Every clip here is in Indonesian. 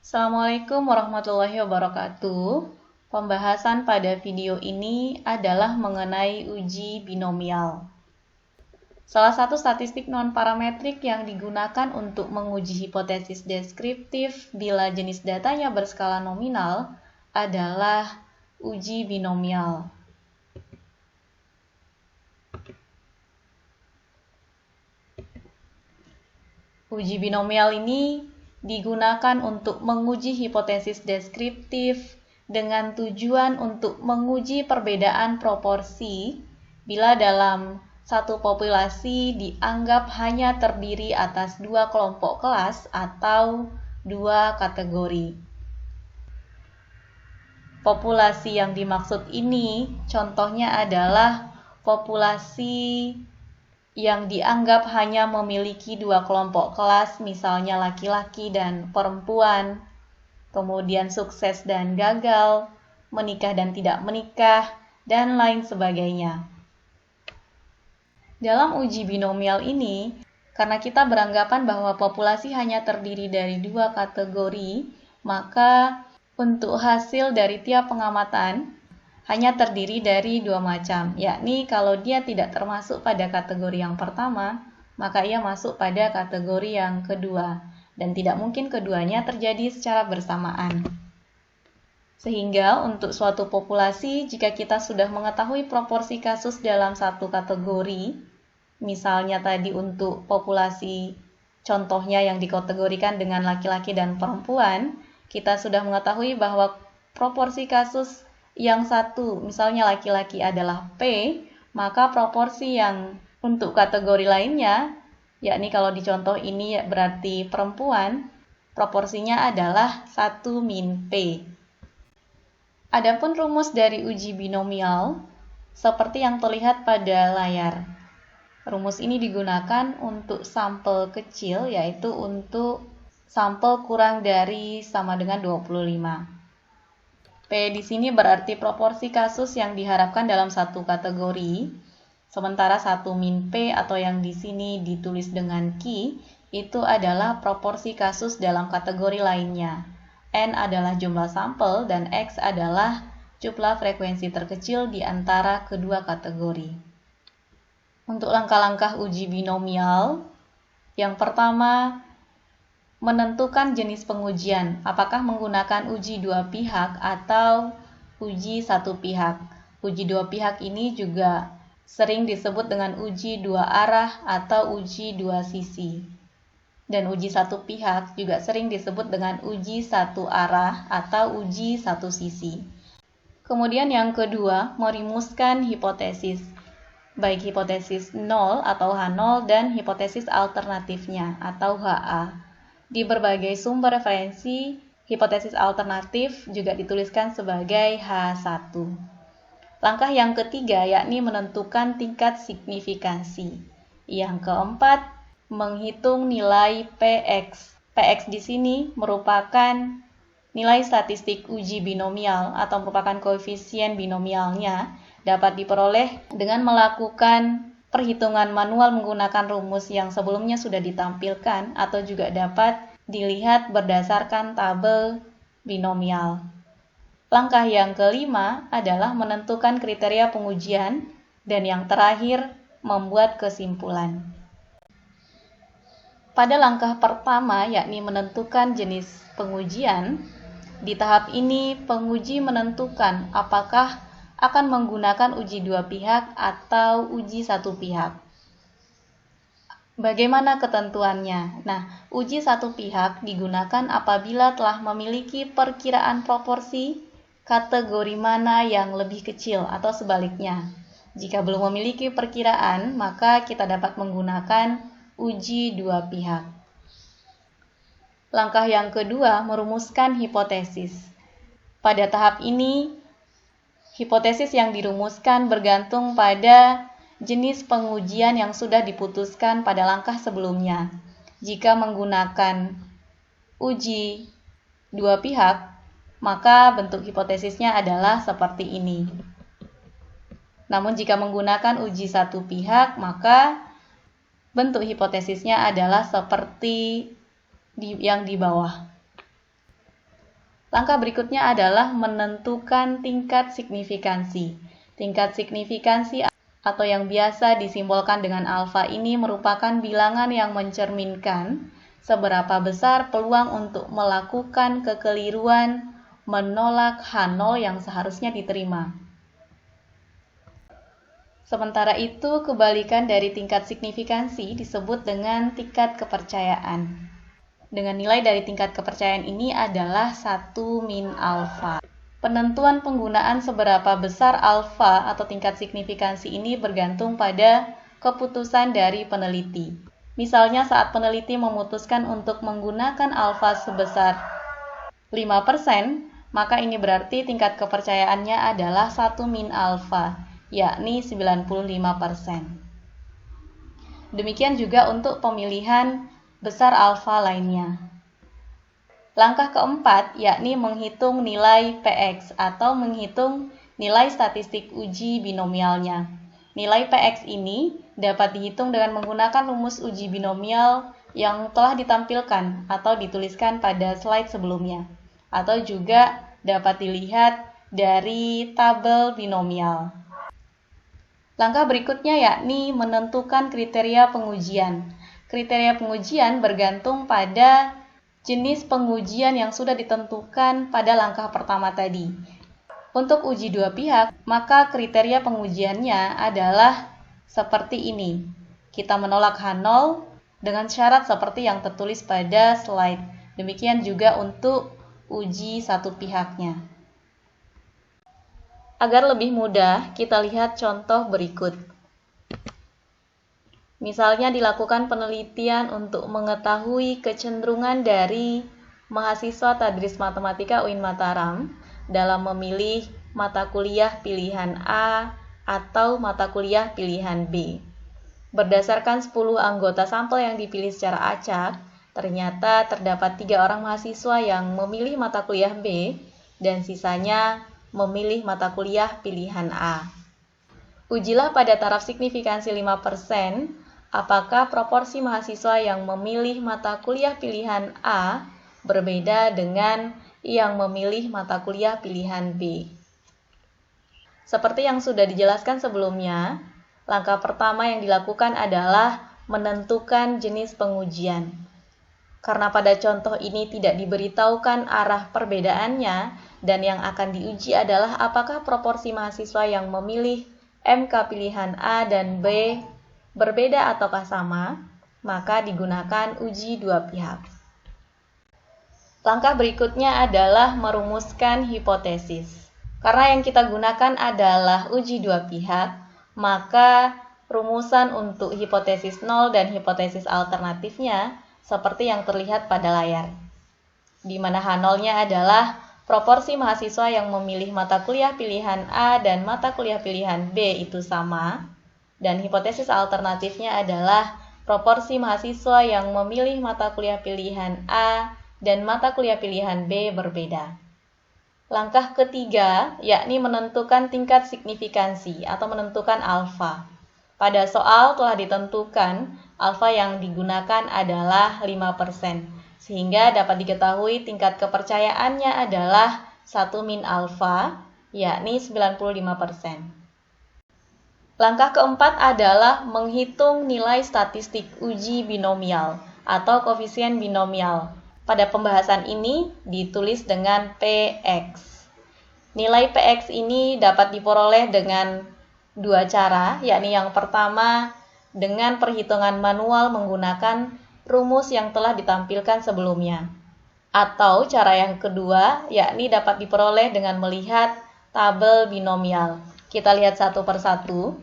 Assalamualaikum warahmatullahi wabarakatuh. Pembahasan pada video ini adalah mengenai uji binomial. Salah satu statistik non-parametrik yang digunakan untuk menguji hipotesis deskriptif bila jenis datanya berskala nominal adalah uji binomial. Uji binomial ini digunakan untuk menguji hipotesis deskriptif dengan tujuan untuk menguji perbedaan proporsi bila dalam satu populasi dianggap hanya terdiri atas dua kelompok kelas atau dua kategori. Populasi yang dimaksud ini contohnya adalah populasi yang dianggap hanya memiliki dua kelompok kelas, misalnya laki-laki dan perempuan, kemudian sukses dan gagal, menikah dan tidak menikah, dan lain sebagainya. Dalam uji binomial ini, karena kita beranggapan bahwa populasi hanya terdiri dari dua kategori, maka untuk hasil dari tiap pengamatan hanya terdiri dari dua macam, yakni kalau dia tidak termasuk pada kategori yang pertama, maka ia masuk pada kategori yang kedua, dan tidak mungkin keduanya terjadi secara bersamaan. Sehingga untuk suatu populasi, jika kita sudah mengetahui proporsi kasus dalam satu kategori, misalnya tadi untuk populasi contohnya yang dikategorikan dengan laki-laki dan perempuan, kita sudah mengetahui bahwa proporsi kasus yang satu, misalnya laki-laki adalah P, maka proporsi yang untuk kategori lainnya, yakni kalau di contoh ini berarti perempuan, proporsinya adalah 1 min P. Adapun rumus dari uji binomial, seperti yang terlihat pada layar. Rumus ini digunakan untuk sampel kecil, yaitu untuk sampel kurang dari sama dengan 25. P di sini berarti proporsi kasus yang diharapkan dalam satu kategori, sementara 1 min P atau yang di sini ditulis dengan Q itu adalah proporsi kasus dalam kategori lainnya. N adalah jumlah sampel dan X adalah jumlah frekuensi terkecil di antara kedua kategori. Untuk langkah-langkah uji binomial, yang pertama, menentukan jenis pengujian, apakah menggunakan uji dua pihak atau uji satu pihak. Uji dua pihak ini juga sering disebut dengan uji dua arah atau uji dua sisi. Dan uji satu pihak juga sering disebut dengan uji satu arah atau uji satu sisi. Kemudian yang kedua, merumuskan hipotesis, baik hipotesis 0 atau H0 dan hipotesis alternatifnya atau HA. Di berbagai sumber referensi, hipotesis alternatif juga dituliskan sebagai H1. Langkah yang ketiga yakni menentukan tingkat signifikansi. Yang keempat, menghitung nilai PX. PX di sini merupakan nilai statistik uji binomial atau merupakan koefisien binomialnya, dapat diperoleh dengan melakukan perhitungan manual menggunakan rumus yang sebelumnya sudah ditampilkan atau juga dapat dilihat berdasarkan tabel binomial. Langkah yang kelima adalah menentukan kriteria pengujian dan yang terakhir membuat kesimpulan. Pada langkah pertama yakni menentukan jenis pengujian, di tahap ini penguji menentukan apakah akan menggunakan uji dua pihak atau uji satu pihak. Bagaimana ketentuannya? Nah, uji satu pihak digunakan apabila telah memiliki perkiraan proporsi kategori mana yang lebih kecil atau sebaliknya. Jika belum memiliki perkiraan, maka kita dapat menggunakan uji dua pihak. Langkah yang kedua, merumuskan hipotesis. Pada tahap ini, hipotesis yang dirumuskan bergantung pada jenis pengujian yang sudah diputuskan pada langkah sebelumnya. Jika menggunakan uji dua pihak, maka bentuk hipotesisnya adalah seperti ini. Namun jika menggunakan uji satu pihak, maka bentuk hipotesisnya adalah seperti yang di bawah. Langkah berikutnya adalah menentukan tingkat signifikansi. Tingkat signifikansi atau yang biasa disimbolkan dengan alfa ini merupakan bilangan yang mencerminkan seberapa besar peluang untuk melakukan kekeliruan menolak H0 yang seharusnya diterima. Sementara itu, kebalikan dari tingkat signifikansi disebut dengan tingkat kepercayaan. Dengan nilai dari tingkat kepercayaan ini adalah 1 min alfa. Penentuan penggunaan seberapa besar alfa atau tingkat signifikansi ini bergantung pada keputusan dari peneliti. Misalnya saat peneliti memutuskan untuk menggunakan alfa sebesar 5%, maka ini berarti tingkat kepercayaannya adalah 1 min alfa, yakni 95%. Demikian juga untuk pemilihan besar alfa lainnya. Langkah keempat yakni menghitung nilai PX atau menghitung nilai statistik uji binomialnya. Nilai PX ini dapat dihitung dengan menggunakan rumus uji binomial yang telah ditampilkan atau dituliskan pada slide sebelumnya, atau juga dapat dilihat dari tabel binomial. Langkah berikutnya yakni menentukan kriteria pengujian. Kriteria pengujian bergantung pada jenis pengujian yang sudah ditentukan pada langkah pertama tadi. Untuk uji dua pihak, maka kriteria pengujiannya adalah seperti ini. Kita menolak H0 dengan syarat seperti yang tertulis pada slide. Demikian juga untuk uji satu pihaknya. Agar lebih mudah, kita lihat contoh berikut. Misalnya dilakukan penelitian untuk mengetahui kecenderungan dari mahasiswa Tadris Matematika UIN Mataram dalam memilih mata kuliah pilihan A atau mata kuliah pilihan B. Berdasarkan 10 anggota sampel yang dipilih secara acak, ternyata terdapat 3 orang mahasiswa yang memilih mata kuliah B dan sisanya memilih mata kuliah pilihan A. Ujilah pada taraf signifikansi 5%, apakah proporsi mahasiswa yang memilih mata kuliah pilihan A berbeda dengan yang memilih mata kuliah pilihan B. Seperti yang sudah dijelaskan sebelumnya, langkah pertama yang dilakukan adalah menentukan jenis pengujian. Karena pada contoh ini tidak diberitahukan arah perbedaannya dan yang akan diuji adalah apakah proporsi mahasiswa yang memilih MK pilihan A dan B berbeda ataukah sama, maka digunakan uji dua pihak. Langkah berikutnya adalah merumuskan hipotesis. Karena yang kita gunakan adalah uji dua pihak, maka rumusan untuk hipotesis 0 dan hipotesis alternatifnya seperti yang terlihat pada layar. Di mana H0-nya adalah proporsi mahasiswa yang memilih mata kuliah pilihan A dan mata kuliah pilihan B itu sama. Dan hipotesis alternatifnya adalah proporsi mahasiswa yang memilih mata kuliah pilihan A dan mata kuliah pilihan B berbeda. Langkah ketiga yakni menentukan tingkat signifikansi atau menentukan alfa. Pada soal telah ditentukan alfa yang digunakan adalah 5%, sehingga dapat diketahui tingkat kepercayaannya adalah 1 min alfa, yakni 95%. Langkah keempat adalah menghitung nilai statistik uji binomial atau koefisien binomial. Pada pembahasan ini ditulis dengan PX. Nilai PX ini dapat diperoleh dengan dua cara, yakni yang pertama dengan perhitungan manual menggunakan rumus yang telah ditampilkan sebelumnya. Atau cara yang kedua, yakni dapat diperoleh dengan melihat tabel binomial. Kita lihat satu persatu.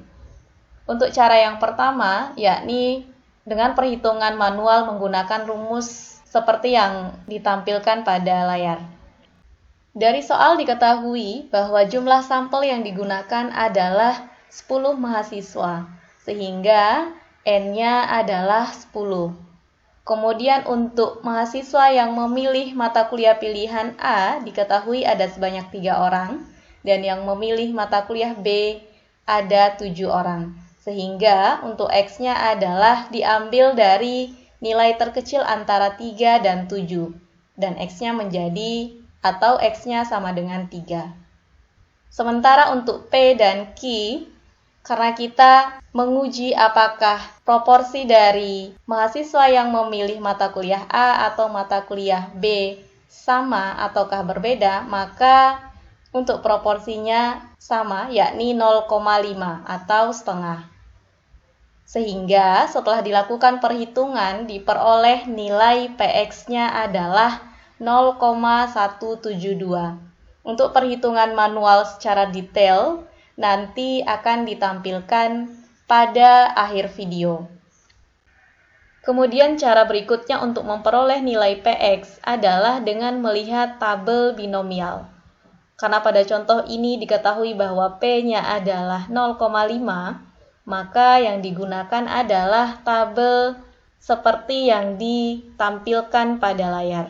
Untuk cara yang pertama, yakni dengan perhitungan manual menggunakan rumus seperti yang ditampilkan pada layar. Dari soal diketahui bahwa jumlah sampel yang digunakan adalah 10 mahasiswa, sehingga N-nya adalah 10. Kemudian untuk mahasiswa yang memilih mata kuliah pilihan A diketahui ada sebanyak 3 orang, dan yang memilih mata kuliah B ada 7 orang. Sehingga untuk X-nya adalah diambil dari nilai terkecil antara 3 dan 7. Dan X-nya menjadi atau X-nya sama dengan 3. Sementara untuk P dan Q, karena kita menguji apakah proporsi dari mahasiswa yang memilih mata kuliah A atau mata kuliah B sama ataukah berbeda, maka untuk proporsinya sama, yakni 0,5 atau setengah. Sehingga setelah dilakukan perhitungan, diperoleh nilai PX-nya adalah 0,172. Untuk perhitungan manual secara detail, nanti akan ditampilkan pada akhir video. Kemudian cara berikutnya untuk memperoleh nilai PX adalah dengan melihat tabel binomial. Karena pada contoh ini diketahui bahwa P-nya adalah 0,5, maka yang digunakan adalah tabel seperti yang ditampilkan pada layar.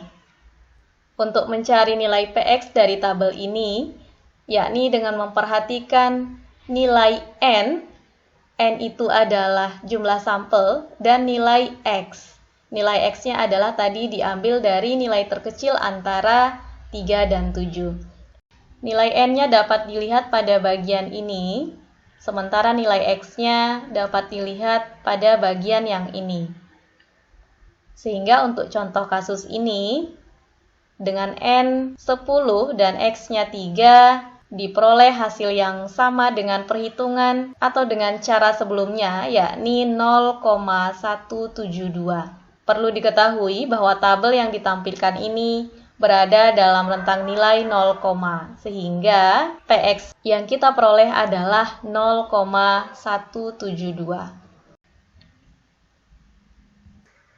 Untuk mencari nilai PX dari tabel ini, yakni dengan memperhatikan nilai N itu adalah jumlah sampel, dan nilai X. Nilai X-nya adalah tadi diambil dari nilai terkecil antara 3 dan 7. Nilai N-nya dapat dilihat pada bagian ini, sementara nilai X-nya dapat dilihat pada bagian yang ini. Sehingga untuk contoh kasus ini, dengan N 10 dan X-nya 3, diperoleh hasil yang sama dengan perhitungan atau dengan cara sebelumnya, yakni 0,172. Perlu diketahui bahwa tabel yang ditampilkan ini berada dalam rentang nilai 0, sehingga PX yang kita peroleh adalah 0,172.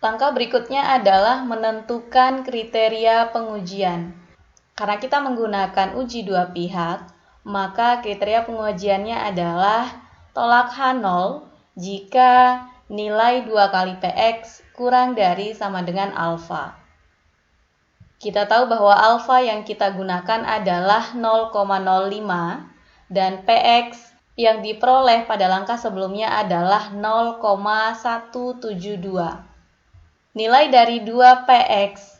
Langkah berikutnya adalah menentukan kriteria pengujian. Karena kita menggunakan uji dua pihak, maka kriteria pengujiannya adalah tolak H0 jika nilai 2 kali PX kurang dari sama dengan alfa. Kita tahu bahwa alfa yang kita gunakan adalah 0,05 dan PX yang diperoleh pada langkah sebelumnya adalah 0,172. Nilai dari 2 PX,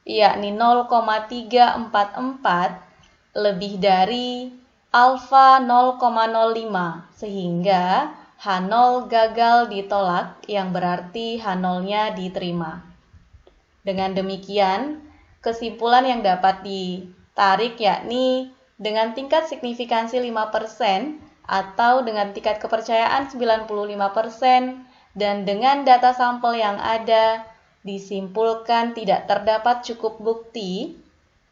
yakni 0,344, lebih dari alfa 0,05, sehingga H0 gagal ditolak, yang berarti H0-nya diterima. Dengan demikian, kesimpulan yang dapat ditarik yakni dengan tingkat signifikansi 5% atau dengan tingkat kepercayaan 95%, dan dengan data sampel yang ada, disimpulkan tidak terdapat cukup bukti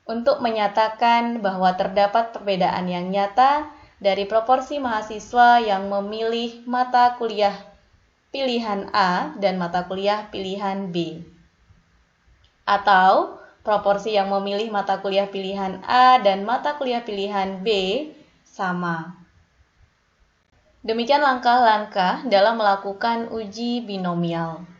untuk menyatakan bahwa terdapat perbedaan yang nyata dari proporsi mahasiswa yang memilih mata kuliah pilihan A dan mata kuliah pilihan B, atau proporsi yang memilih mata kuliah pilihan A dan mata kuliah pilihan B sama. Demikian langkah-langkah dalam melakukan uji binomial.